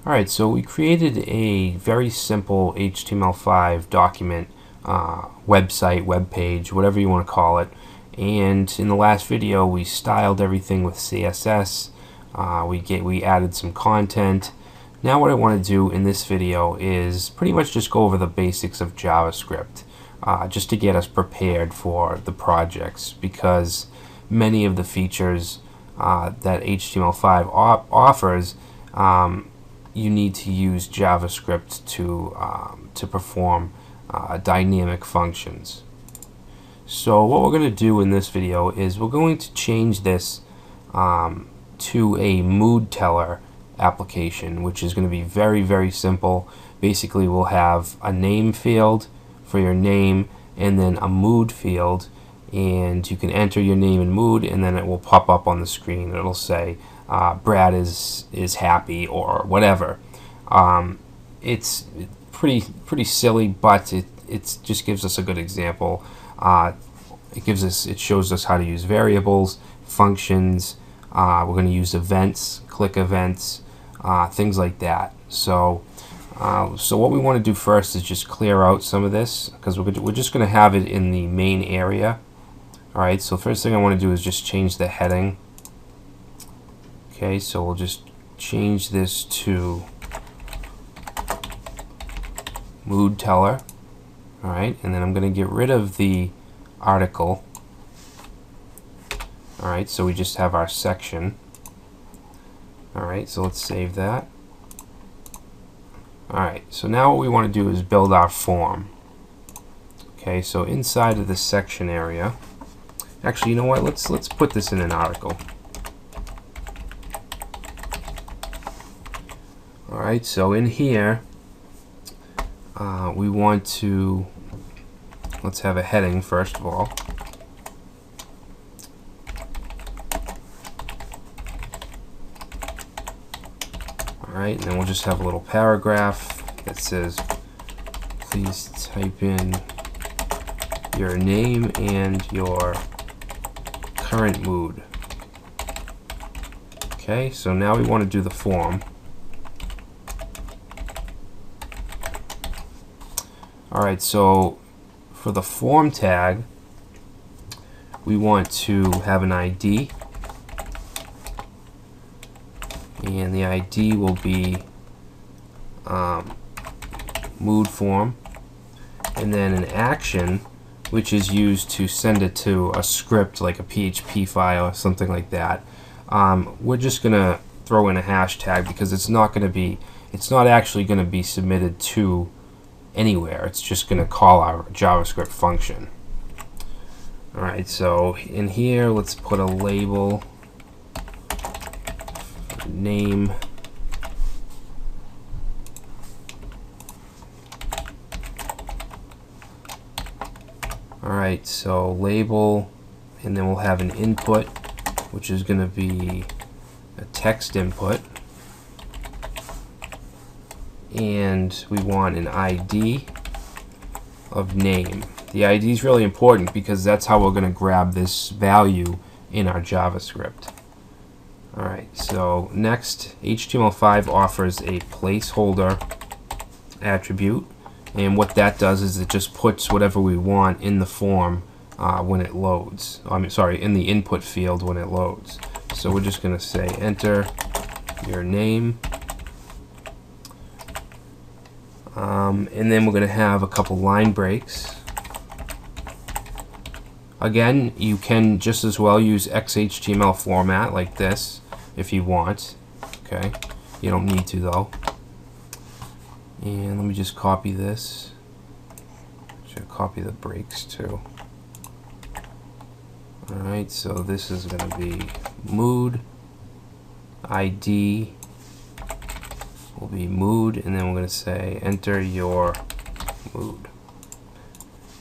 Alright, so we created a very simple HTML5 document, website, web page, whatever you want to call it. And in the last video, we styled everything with CSS. We added some content. Now what I want to do in this video is pretty much just go over the basics of JavaScript, just to get us prepared for the projects, because many of the features that HTML5 offers, you need to use JavaScript to perform dynamic functions. So what we're going to do in this video is we're going to change this to a mood teller application, which is going to be very simple. Basically, we'll have a name field for your name and then a mood field, and you can enter your name and mood, and then it will pop up on the screen. It'll say Brad is happy or whatever. It's pretty silly, but it just gives us a good example. It shows us how to use variables, functions. We're going to use events, click events, things like that. So what we want to do first is just clear out some of this, because we're just going to have it in the main area. Alright, so first thing I want to do is just change the heading. Okay, so we'll just change this to mood teller. Alright, and then I'm going to get rid of the article. Alright, so we just have our section. Alright, so let's save that. Alright, so now what we want to do is build our form. Okay, so inside of the section area, actually, you know what? Let's put this in an article. All right. So in here, we want to let's have a heading first of all. All right, and then we'll just have a little paragraph that says, "Please type in your name and your current mood." Okay, so now we want to do the form. Alright, so for the form tag, we want to have an ID, and the ID will be mood form, and then an action, which is used to send it to a script like a PHP file or something like that. We're just gonna throw in a hashtag because it's not actually gonna be submitted to anywhere. It's just gonna call our JavaScript function. Alright, so in here let's put a label, name, alright, so label, and then we'll have an input, which is going to be a text input, and we want an ID of name. The ID is really important because that's how we're going to grab this value in our JavaScript. Alright, so next, HTML5 offers a placeholder attribute, and what that does is it just puts whatever we want in the form when it loads. In the input field when it loads. So we're just going to say enter your name, and then we're going to have a couple line breaks. Again, you can just as well use XHTML format like this if you want. Okay, you don't need to though. And let me just copy this. Should copy the breaks too. Alright, so this is going to be mood, ID will be mood, and then we're going to say enter your mood.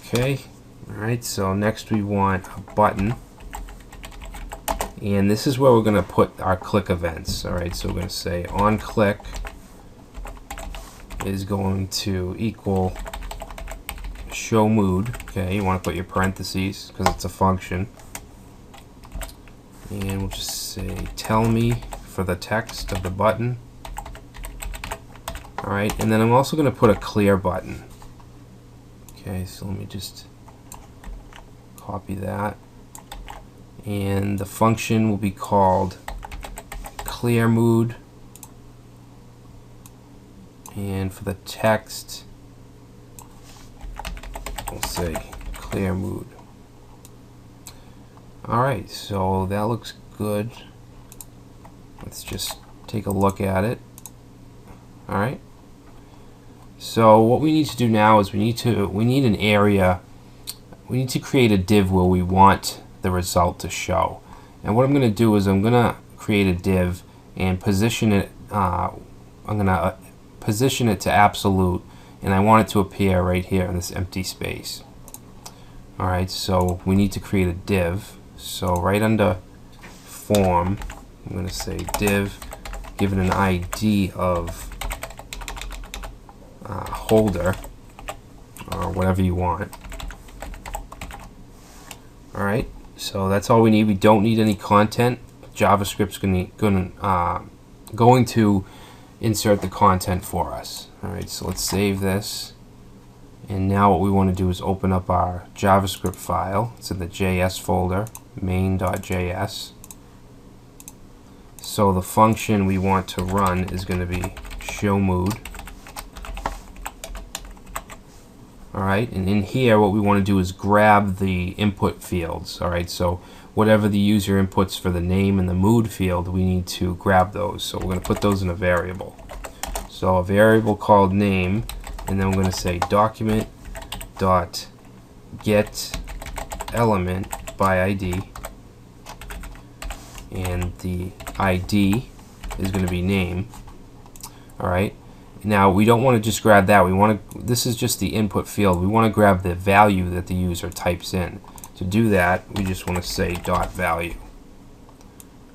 Okay, alright, so next we want a button, and this is where we're going to put our click events. Alright, so we're going to say on click is going to equal show mood. Okay, you want to put your parentheses because it's a function. And we'll just say tell me for the text of the button. Alright, and then I'm also going to put a clear button. Okay, so let me just copy that. And the function will be called clear mood. And for the text, we'll say clear mood. Alright, so that looks good. Let's just take a look at it. Alright. So what we need to do now is we need an area. We need to create a div where we want the result to show. And what I'm going to do is I'm going to create a div and position it. I'm going to position it to absolute, and I want it to appear right here in this empty space. Alright, so we need to create a div. So right under form, I'm going to say div, give it an ID of holder, or whatever you want. Alright, so that's all we need. We don't need any content. JavaScript's going to insert the content for us. Alright, so let's save this. And now what we want to do is open up our JavaScript file. It's in the JS folder, main.js. So the function we want to run is going to be show mood. Alright, and in here what we want to do is grab the input fields. Alright, so whatever the user inputs for the name and the mood field, we need to grab those. So we're going to put those in a variable. So a variable called name, and then we're going to say document dot get element by ID, and the ID is going to be name. Alright, now we don't want to just grab that. We want to, this is just the input field. We want to grab the value that the user types in. To do that, we just want to say dot value.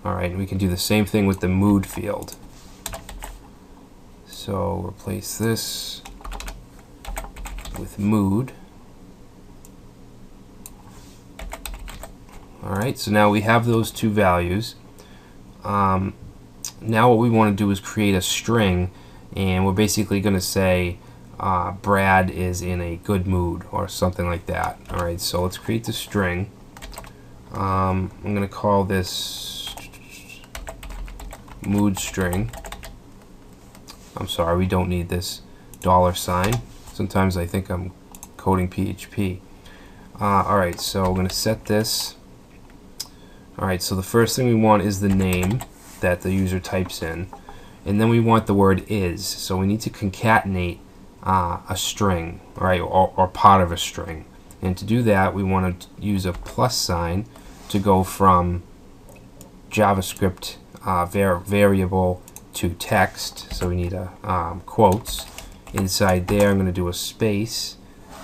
Alright, and we can do the same thing with the mood field. So replace this with mood. Alright, so now we have those two values. Now what we want to do is create a string, and we're basically going to say Brad is in a good mood or something like that. Alright, so let's create the string. I'm going to call this mood string. I'm sorry, we don't need this $sign. Sometimes I think I'm coding PHP. Alright, so we're going to set this. Alright, so the first thing we want is the name that the user types in. And then we want the word is. So we need to concatenate a string, right, or part of a string. And to do that, we want to use a plus sign to go from JavaScript variable to text. So we need a quotes. Inside there, I'm going to do a space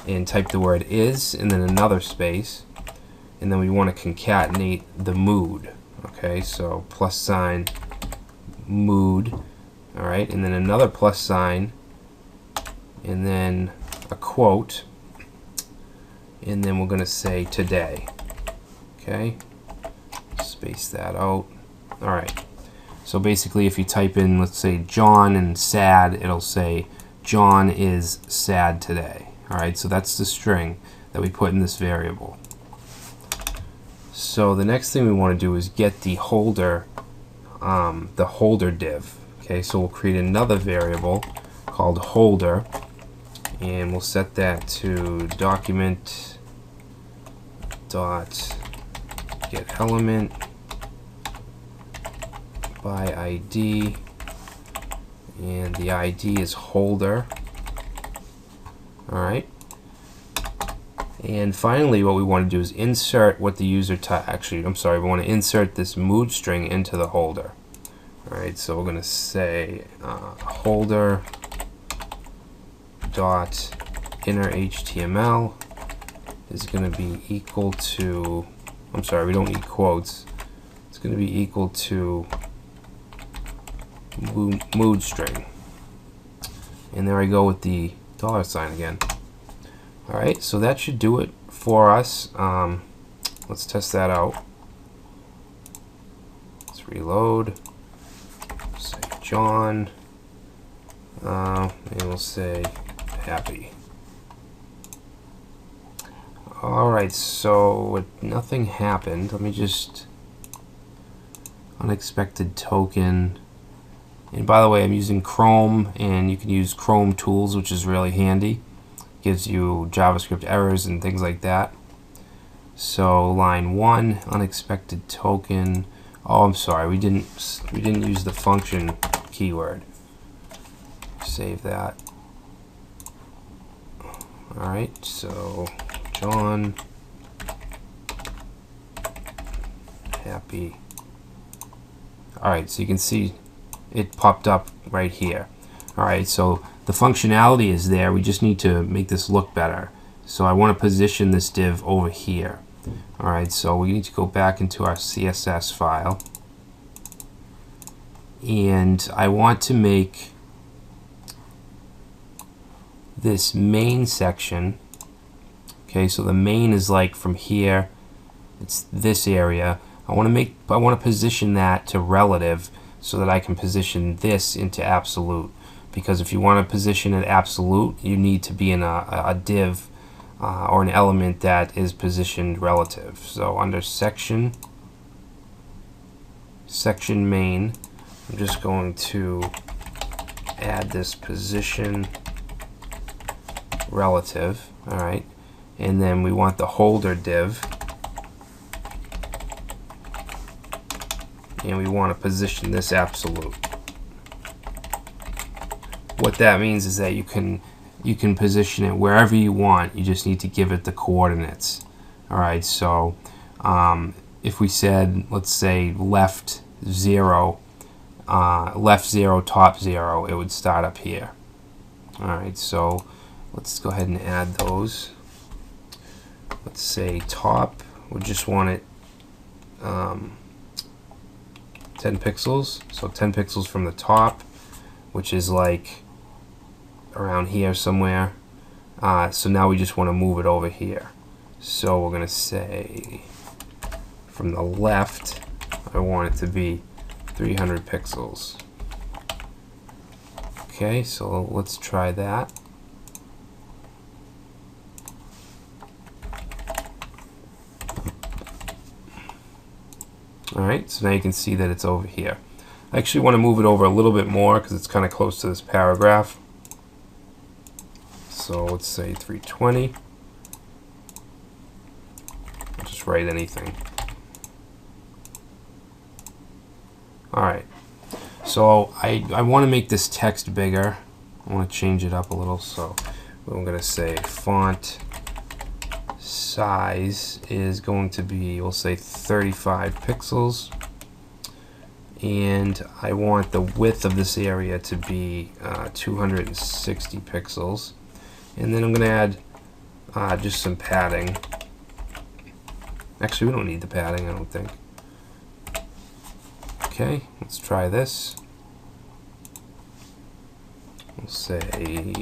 and type the word is, and then another space. And then we want to concatenate the mood. Okay, so plus sign mood. Alright, and then another plus sign, and then a quote, and then we're going to say today. Okay, space that out. Alright, so basically if you type in, let's say, John and sad, it'll say John is sad today. Alright, so that's the string that we put in this variable. So the next thing we want to do is get the holder div. Okay, so we'll create another variable called holder, and we'll set that to document dot get element by ID, and the ID is holder. Alright, and finally what we want to do is insert what the user we want to insert this mood string into the holder. Alright, so we're going to say holder dot inner HTML is going to be equal to, I'm sorry, we don't need quotes. It's going to be equal to mood string. And there I go with the $sign again. Alright, so that should do it for us. Let's test that out. Let's reload. Say John. and we'll say happy. Alright, so nothing happened. Let me just unexpected token. And by the way, I'm using Chrome, and you can use Chrome tools, which is really handy. Gives you JavaScript errors and things like that. So line 1, unexpected token. Oh, I'm sorry, we didn't use the function keyword. Save that. Alright, so John happy. Alright, so you can see it popped up right here. Alright, so the functionality is there. We just need to make this look better. So I want to position this div over here. Alright, so we need to go back into our CSS file. And I want to make this main section. Okay, so the main is like from here. It's this area. I want to position that to relative so that I can position this into absolute. Because if you want to position it absolute, you need to be in a div or an element that is positioned relative. So under section main, I'm just going to add this position relative. Alright, and then we want the holder div, and we want to position this absolute. What that means is that you can position it wherever you want. You just need to give it the coordinates. Alright, so if we said, let's say left 0, top 0, it would start up here. Alright, so let's go ahead and add those. Let's say top, we just want it 10 pixels. So 10 pixels from the top, which is like around here somewhere. So now we just want to move it over here. So we're going to say from the left, I want it to be 300 pixels. Okay, so let's try that. Alright, so now you can see that it's over here. I actually want to move it over a little bit more because it's kind of close to this paragraph. So let's say 320. I'll just write anything. Alright, so I want to make this text bigger. I want to change it up a little, so I'm going to say font size is going to be, we'll say 35 pixels, and I want the width of this area to be 260 pixels, and then I'm going to add just some padding. Actually, we don't need the padding, I don't think. Okay, let's try this. We'll say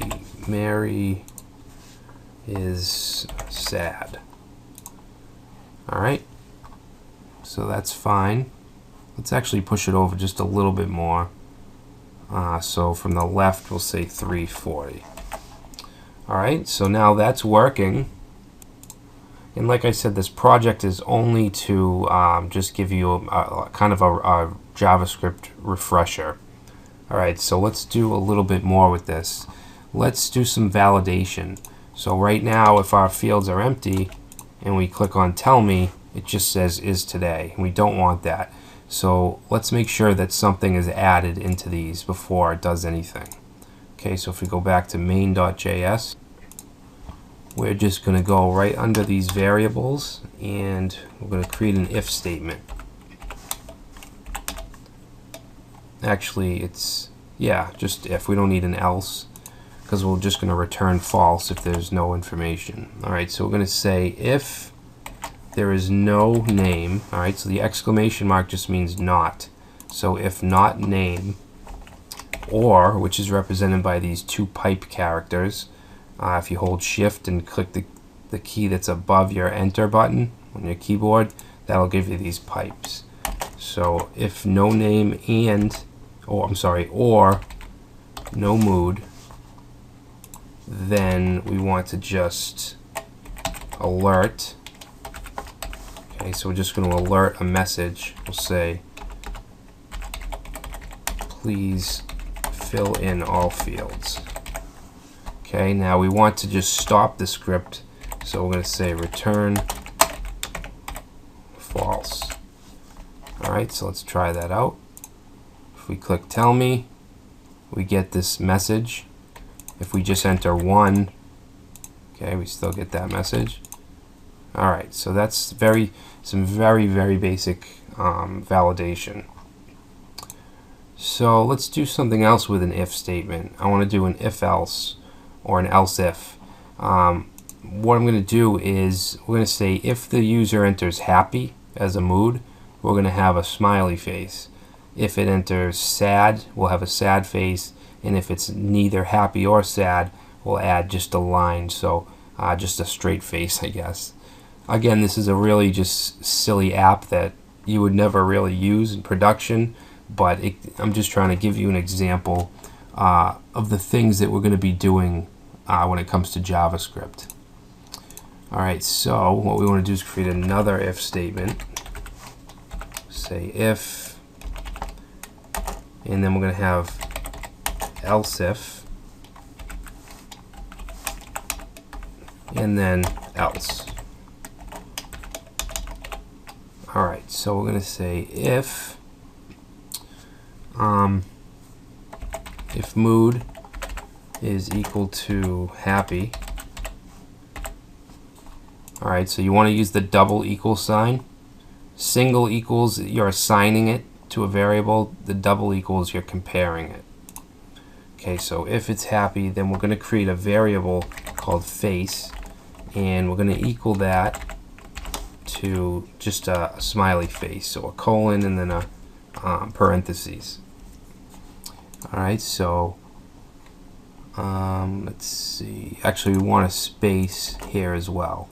Mary is sad. Alright, so that's fine. Let's actually push it over just a little bit more. So from the left, we'll say 340. Alright, so now that's working. And like I said, this project is only to just give you a kind of a JavaScript refresher. Alright, so let's do a little bit more with this. Let's do some validation. So right now, if our fields are empty and we click on tell me, it just says is today. And we don't want that. So let's make sure that something is added into these before it does anything. Okay, so if we go back to main.js, we're just going to go right under these variables and we're going to create an if statement. Actually, it's, yeah, just if. We don't need an else because we're just going to return false if there's no information. Alright, so we're going to say if there is no name. Alright, so the exclamation mark just means not. So if not name, or, which is represented by these two pipe characters, if you hold shift and click the key that's above your enter button on your keyboard, that'll give you these pipes. So if no name and, or no mood, then we want to just alert. Okay, so we're just going to alert a message. We'll say, please fill in all fields. Okay, now we want to just stop the script, so we're going to say return false. Alright, so let's try that out. If we click tell me, we get this message. If we just enter 1, okay, we still get that message. Alright, so that's some very basic validation. So let's do something else with an if statement. I want to do an if else or an else if. What I'm going to do is we're going to say if the user enters happy as a mood, we're going to have a smiley face. If it enters sad, we'll have a sad face, and if it's neither happy or sad, we'll add just a line, so just a straight face, I guess. Again, this is a really just silly app that you would never really use in production, but I'm just trying to give you an example of the things that we're going to be doing when it comes to JavaScript. Alright, so what we want to do is create another if statement. Say if, and then we're going to have else if, and then else. Alright, so we're going to say if mood is equal to happy. Alright, so you want to use the double equal sign. Single equals, you're assigning it to a variable. The double equals, you're comparing it. Okay, so if it's happy, then we're going to create a variable called face, and we're going to equal that to just a smiley face, so a colon and then a parentheses. Alright, so let's see, actually we want a space here as well.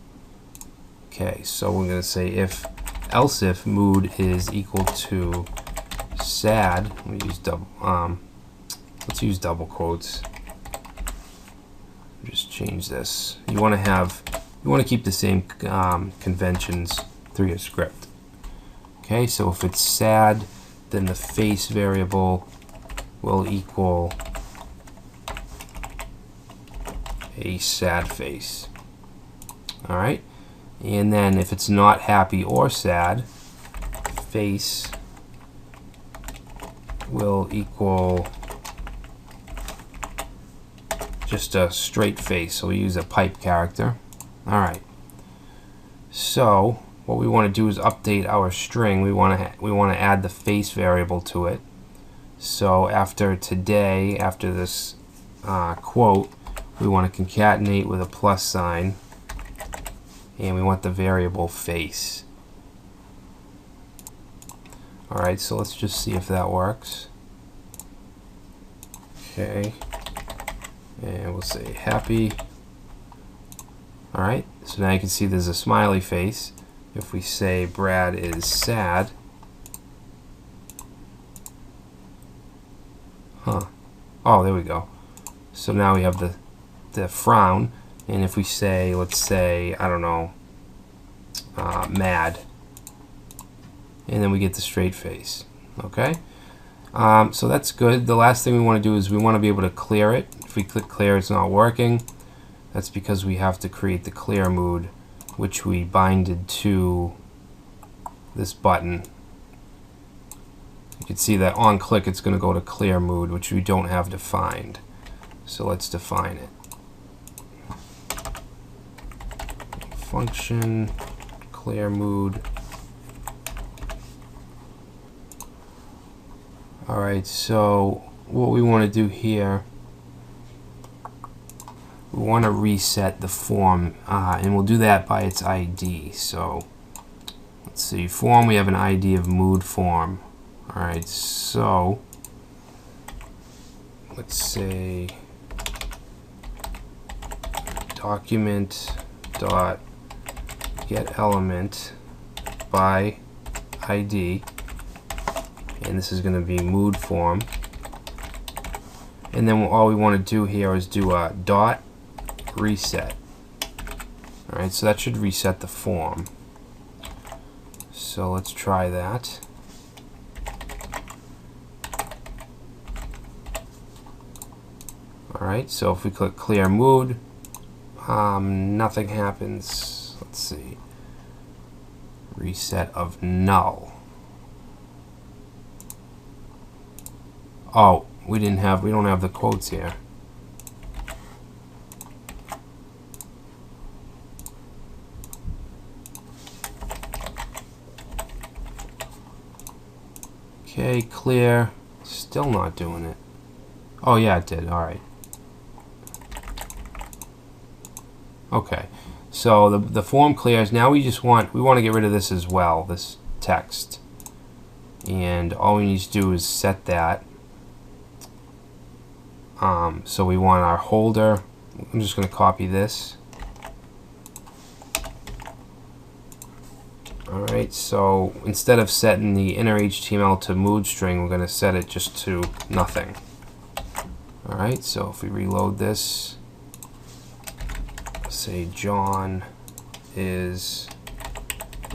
Okay, so we're going to say if else if mood is equal to sad, let's use double quotes. Just change this. You want to keep the same conventions through your script. Okay, so if it's sad, then the face variable will equal a sad face. Alright, and then if it's not happy or sad, face will equal just a straight face, so we use a pipe character. Alright, so what we want to do is update our string. We want to add the face variable to it. So after today, after this quote, we want to concatenate with a plus sign, and we want the variable face. Alright, so let's just see if that works. Okay, and we'll say happy. Alright, so now you can see there's a smiley face. If we say Brad is sad, oh, there we go. So now we have the frown, and if we say, let's say, I don't know, mad, and then we get the straight face. Okay, so that's good. The last thing we want to do is we want to be able to clear it. If we click clear, it's not working. That's because we have to create the clear mood, which we binded to this button. You can see that on click it's going to go to clear mood, which we don't have defined. So let's define it. Function clear mood. Alright, so what we want to do here, we want to reset the form, and we'll do that by its ID. So let's see, form, we have an ID of mood form. Alright, so let's say document dot get element by ID, and this is going to be mood form, and then all we want to do here is do a dot reset. Alright, so that should reset the form. So let's try that. Alright, so if we click clear mood, nothing happens. Let's see. Reset of null. Oh, we don't have the quotes here. Okay, clear. Still not doing it. Oh yeah, it did. Alright. Okay. So the form clears. Now we want to get rid of this as well, this text. And all we need to do is set that. So we want our holder. I'm just going to copy this. Alright, so instead of setting the inner HTML to mood string, we're going to set it just to nothing. Alright, so if we reload this, say John is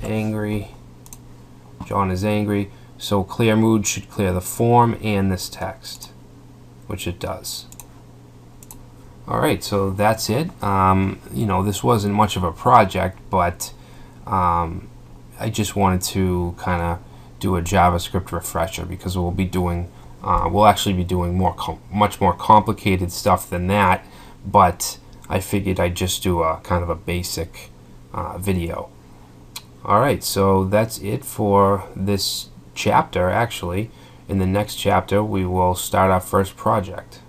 angry. John is angry. So clear mood should clear the form and this text, which it does. Alright, so that's it. You know, this wasn't much of a project, but I just wanted to kind of do a JavaScript refresher, because we'll actually be doing much more complicated stuff than that, but I figured I'd just do a kind of a basic video. Alright, so that's it for this chapter. Actually, in the next chapter we will start our first project.